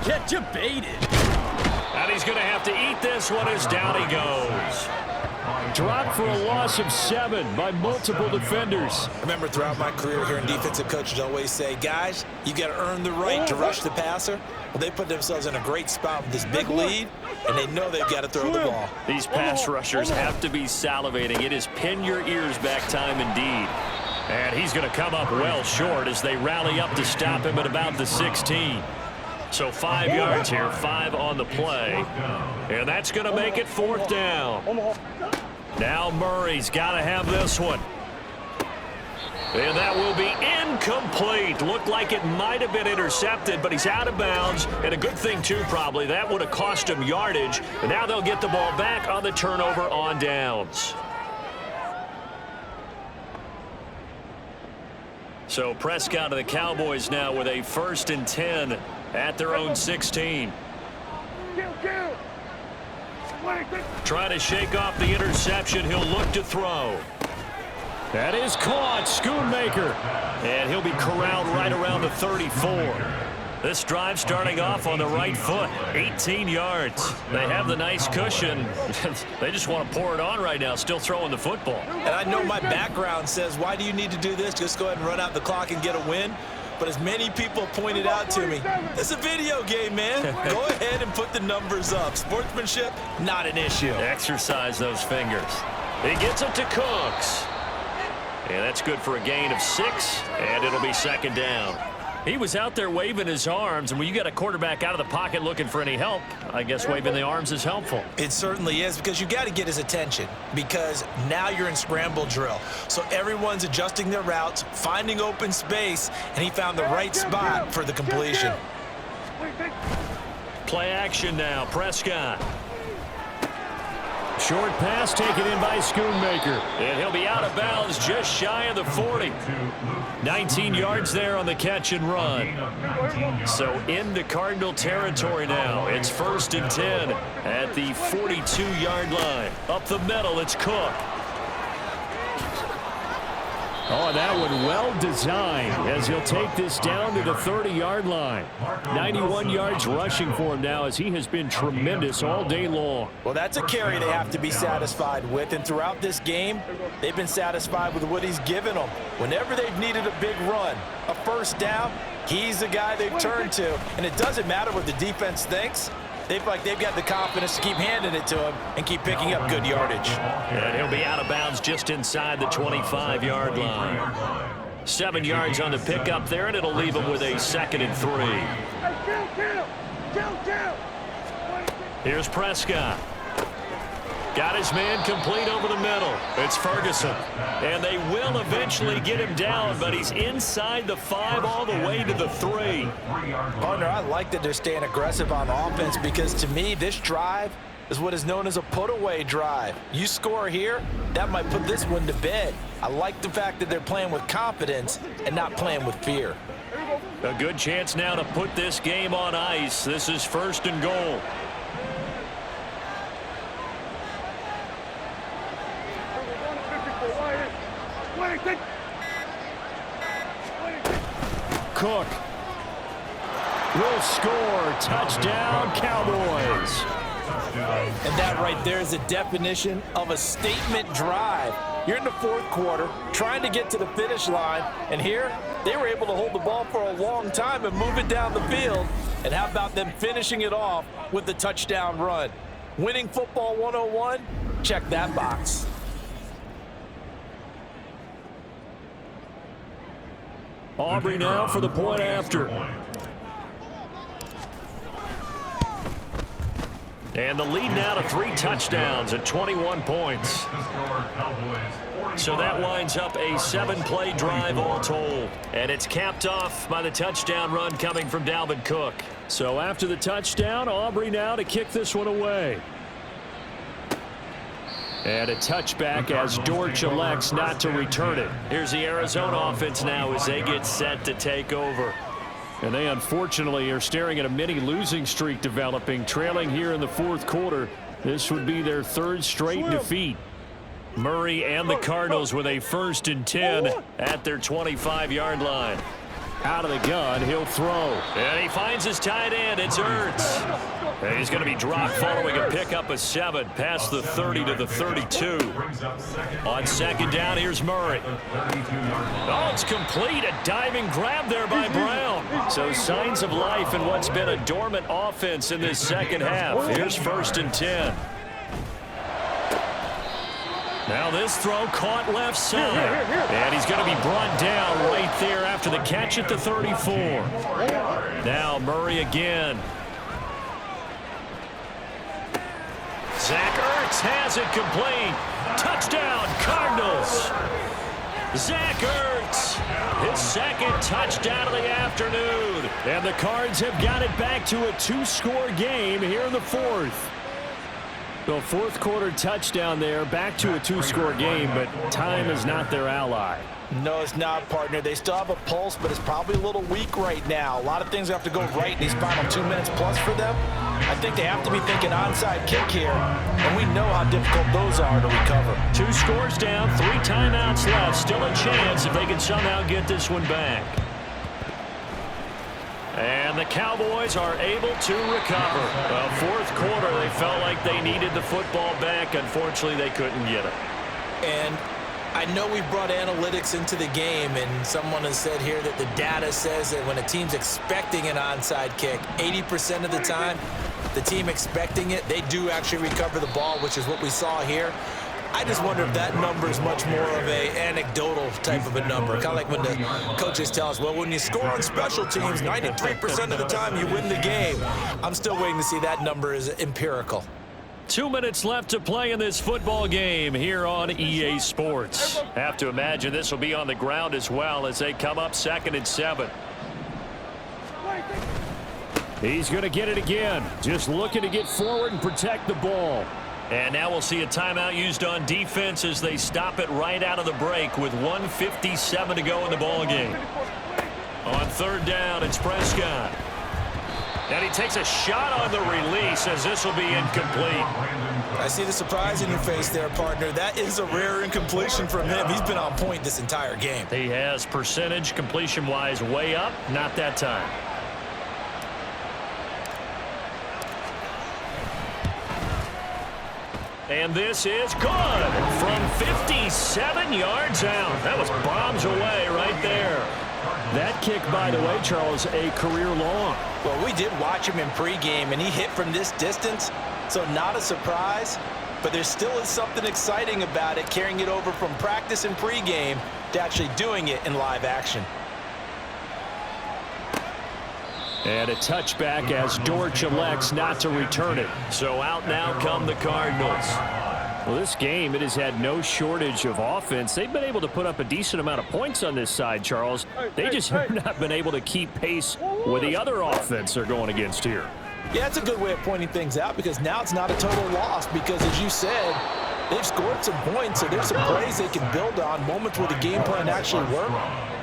Get you baited. And he's going to have to eat this one as down he goes. Dropped for a loss of 7 by multiple defenders. I remember throughout my career hearing defensive coaches always say, guys, you got to earn the right to rush the passer. Well, they put themselves in a great spot with this big lead, and they know they've got to throw the ball. These pass rushers have to be salivating. It is pin your ears back time indeed. And he's going to come up well short as they rally up to stop him at about the 16. So 5 yards here, 5 on the play. And that's going to make it 4th down. Now Murray's got to have this one. And that will be incomplete. Looked like it might have been intercepted, but he's out of bounds. And a good thing, too, probably. That would have cost him yardage. And now they'll get the ball back on the turnover on downs. So Prescott of the Cowboys now with a 1st and 10 at their own 16. Trying to shake off the interception. He'll look to throw. That is caught. Schoonmaker. And he'll be corralled right around the 34. This drive starting off on the right foot. 18 yards. They have the nice cushion. They just want to pour it on right now, still throwing the football. And I know my background says, why do you need to do this? Just go ahead and run out the clock and get a win. But as many people pointed out to me, it's a video game, man. Go ahead and put the numbers up. Sportsmanship, not an issue. Exercise those fingers. He gets it to Cooks. And that's good for a gain of 6, and it'll be 2nd down. He was out there waving his arms, and when you got a quarterback out of the pocket looking for any help, I guess waving the arms is helpful. It certainly is, because you got to get his attention, because now you're in scramble drill. So everyone's adjusting their routes, finding open space, and he found the right spot for the completion. Play action now, Prescott. Short pass taken in by Schoonmaker. And he'll be out of bounds just shy of the 40. 19 yards there on the catch and run. So into Cardinal territory now. It's 1st and 10 at the 42-yard line. Up the middle, it's Cook. Oh, that one well designed as he'll take this down to the 30-yard line. 91 yards rushing for him now as he has been tremendous all day long. Well, that's a carry they have to be satisfied with, and throughout this game, they've been satisfied with what he's given them. Whenever they've needed a big run, a 1st down, he's the guy they've turned to, and it doesn't matter what the defense thinks. They've got the confidence to keep handing it to him and keep picking up good yardage. And he'll be out of bounds just inside the 25-yard line. 7 yards on the pickup there, and it'll leave him with a 2nd and 3. Here's Prescott. Got his man complete over the middle. It's Ferguson. And they will eventually get him down, but he's inside the 5 all the way to the 3. Partner, I like that they're staying aggressive on offense because to me, this drive is what is known as a put-away drive. You score here, that might put this one to bed. I like the fact that they're playing with confidence and not playing with fear. A good chance now to put this game on ice. This is 1st and goal. Cook will score. Touchdown, Cowboys. And that right there is the definition of a statement drive. You're in the fourth quarter, trying to get to the finish line, and here, they were able to hold the ball for a long time and move it down the field. And how about them finishing it off with the touchdown run? Winning football 101? Check that box. Aubrey now for the point after. And the lead now to 3 touchdowns at 21 points. So that winds up a 7-play drive all told. And it's capped off by the touchdown run coming from Dalvin Cook. So after the touchdown, Aubrey now to kick this one away. And a touchback as Dortch elects not to return it. Here's the Arizona offense now as they get set to take over. And they unfortunately are staring at a mini losing streak developing, trailing here in the fourth quarter. This would be their 3rd straight defeat. Murray and the Cardinals with a 1st and 10 at their 25-yard line. Out of the gun, he'll throw. And he finds his tight end. It's Ertz. And he's going to be dropped following a pickup of 7 past the 30 to the 32. On 2nd down, here's Murray. Oh, it's complete. A diving grab there by Brown. So signs of life in what's been a dormant offense in this second half. Here's 1st and 10. Now this throw caught left side. And he's going to be brought down right there after the catch at the 34. Now Murray again. Zach Ertz has it complete. Touchdown, Cardinals. Zach Ertz, his 2nd touchdown of the afternoon. And the Cards have got it back to a 2-score game here in the 4th. The fourth quarter touchdown there, back to a 2-score game, but time is not their ally. No, it's not, partner. They still have a pulse, but it's probably a little weak right now. A lot of things have to go right in these final 2 minutes plus for them. I think they have to be thinking onside kick here, and we know how difficult those are to recover. 2 scores down, 3 timeouts left. Still a chance if they can somehow get this one back. And the Cowboys are able to recover. Well, fourth quarter, they felt like they needed the football back. Unfortunately, they couldn't get it. And I know we brought analytics into the game, and someone has said here that the data says that when a team's expecting an onside kick, 80% of the time, the team expecting it, they do actually recover the ball, which is what we saw here. I just wonder if that number is much more of a anecdotal type of a number. Kind of like when the coaches tell us, well, when you score on special teams, 93% of the time you win the game. I'm still waiting to see that number is empirical. 2 minutes left to play in this football game here on EA Sports. Have to imagine this will be on the ground as well as they come up 2nd and 7. He's going to get it again. Just looking to get forward and protect the ball. And now we'll see a timeout used on defense as they stop it right out of the break with 1:57 to go in the ball game. On 3rd down, it's Prescott. And he takes a shot on the release as this will be incomplete. I see the surprise in your face there, partner. That is a rare incompletion from him. He's been on point this entire game. He has percentage completion-wise way up, not that time. And this is good from 57 yards out. That was bombs away right there. That kick, by the way, Charles, a career long. Well, we did watch him in pregame, and he hit from this distance, so not a surprise. But there still is something exciting about it, carrying it over from practice and pregame to actually doing it in live action. And a touchback as Dortch elects not to return it. So out now come the Cardinals. Well, this game, it has had no shortage of offense. They've been able to put up a decent amount of points on this side, Charles. They just have not been able to keep pace with the other offense they're going against here. Yeah, that's a good way of pointing things out because now it's not a total loss because, as you said, they've scored some points, so there's some plays they can build on, moments where the game plan actually worked.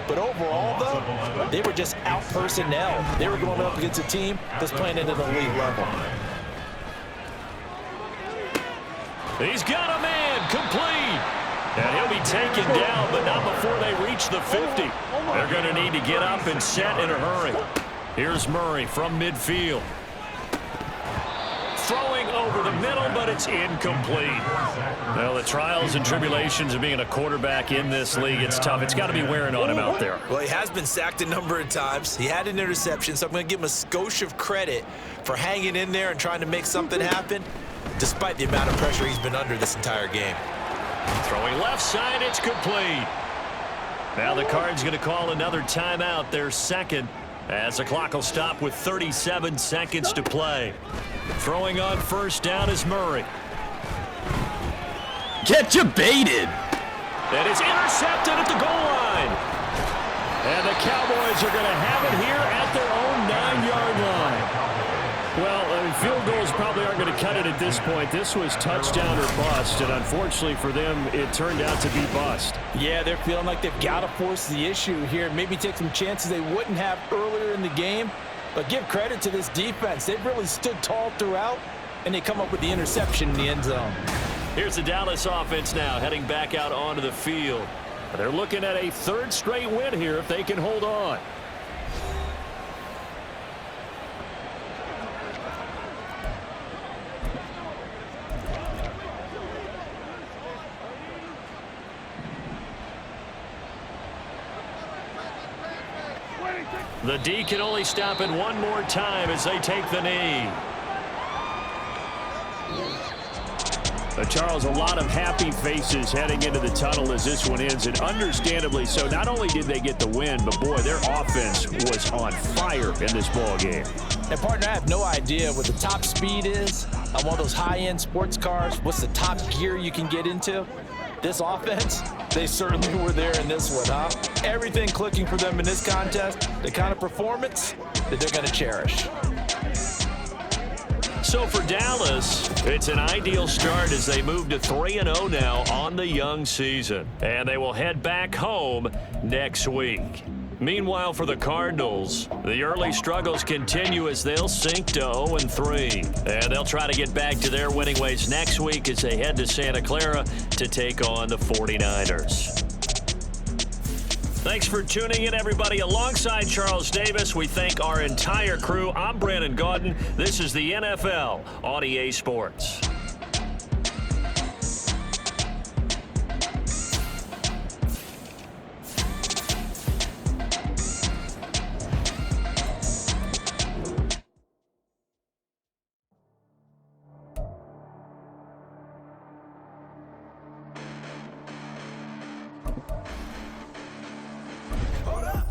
But overall, though, they were just out personnel. They were going up against a team that's playing at an elite level. He's got a man complete. And he'll be taken down, but not before they reach the 50. They're going to need to get up and set in a hurry. Here's Murray from midfield. Throwing over the middle, but it's incomplete. Well, the trials and tribulations of being a quarterback in this league, it's tough. It's got to be wearing on him out there. Well, he has been sacked a number of times. He had an interception, so I'm going to give him a skosh of credit for hanging in there and trying to make something happen, despite the amount of pressure he's been under this entire game. Throwing left side, it's complete. Now the Cards going to call another timeout, their second, as the clock will stop with 37 seconds to play. Throwing on first down is Murray. Get you baited. And it's intercepted at the goal line. And the Cowboys are going to have it here at their own 9-yard line. Well, field goals probably aren't going to cut it at this point. This was touchdown or bust, and unfortunately for them, it turned out to be bust. Yeah, they're feeling like they've got to force the issue here, maybe take some chances they wouldn't have earlier in the game. But give credit to this defense. They've really stood tall throughout, and they come up with the interception in the end zone. Here's the Dallas offense now heading back out onto the field. They're looking at a third straight win here if they can hold on. The D can only stop it one more time as they take the knee. Charles, a lot of happy faces heading into the tunnel as this one ends, and understandably so. Not only did they get the win, but boy, their offense was on fire in this ball game. And partner, I have no idea what the top speed is on one of those high-end sports cars. What's the top gear you can get into? This offense, they certainly were there in this one, huh? Everything clicking for them in this contest, the kind of performance that they're going to cherish. So for Dallas, it's an ideal start as they move to 3-0 now on the young season. And they will head back home next week. Meanwhile, for the Cardinals, the early struggles continue as they'll sink to 0-3. And they'll try to get back to their winning ways next week as they head to Santa Clara to take on the 49ers. Thanks for tuning in, everybody. Alongside Charles Davis, we thank our entire crew. I'm Brandon Gaudin. This is the NFL on EA Sports.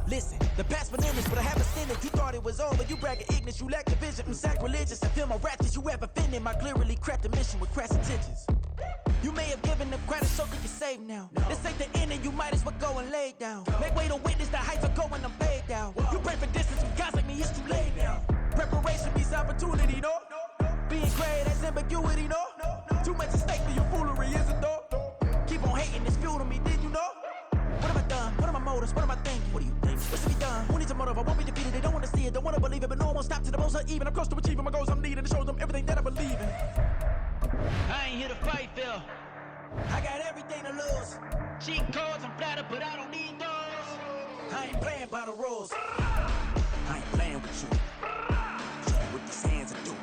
Listen, the past been endless, but I haven't seen it. You thought it was over, you bragging ignorance, you lack the vision from sacrilegious. I feel my ratchets, you have offended my clearly crafted mission with crass intentions. You may have given them credit, so that you're safe now. This ain't the end, and you might as well go and lay down. Make way to witness the heights are going, I'm paid down. You pray for distance from guys like me, it's too late now. Preparation means opportunity, no? Being great, that's ambiguity, no? Too much at stake for your foolery, isn't though? Keep on hating, it's fuel to me, did you know? What have I done? What are my motives? What am I thinking? What do you think? What should be done? Who needs a motive? I won't be defeated. They don't want to see it, don't want to believe it, but no one won't stop to the most uneven. I'm close to achieving my goals. I'm needing to show them everything that I believe in. I ain't here to fight, Phil. I got everything to lose. Cheat codes, I'm flattered, but I don't need those. I ain't playing by the rules. I ain't playing with you. Show you what these hands are doing.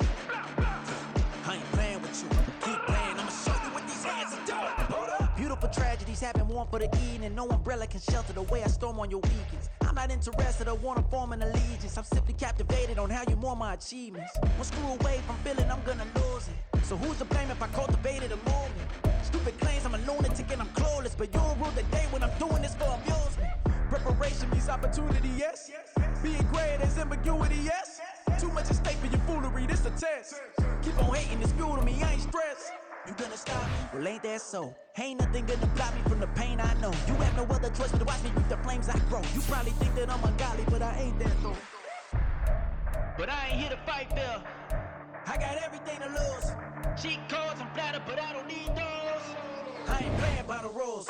I ain't playing with you. Keep playing, I'ma show you what these hands are doing. Hold up. Beautiful tragedies happen, one for the evening, and no umbrella can shelter the way I storm on your weekends. I'm not interested or want to form an allegiance. I'm simply captivated on how you mourn my achievements. One screw away from feeling I'm gonna lose it. So who's to blame if I cultivated a movement? Stupid claims I'm a lunatic and I'm clueless, but you'll rule the day when I'm doing this for amusement. Preparation means opportunity, yes. Being great is ambiguity, yes. Too much at stake for your foolery, this a test. Keep on hating, it's fuel to me, I ain't stressed. You gonna stop me? Well, ain't that so? Ain't nothing gonna block me from the pain I know. You have no other choice but to watch me reap the flames I grow. You probably think that I'm ungodly, but I ain't that though. But I ain't here to fight, Phil. I got everything to lose. Cheat codes, I'm flattered, but I don't need those. I ain't playing by the rules.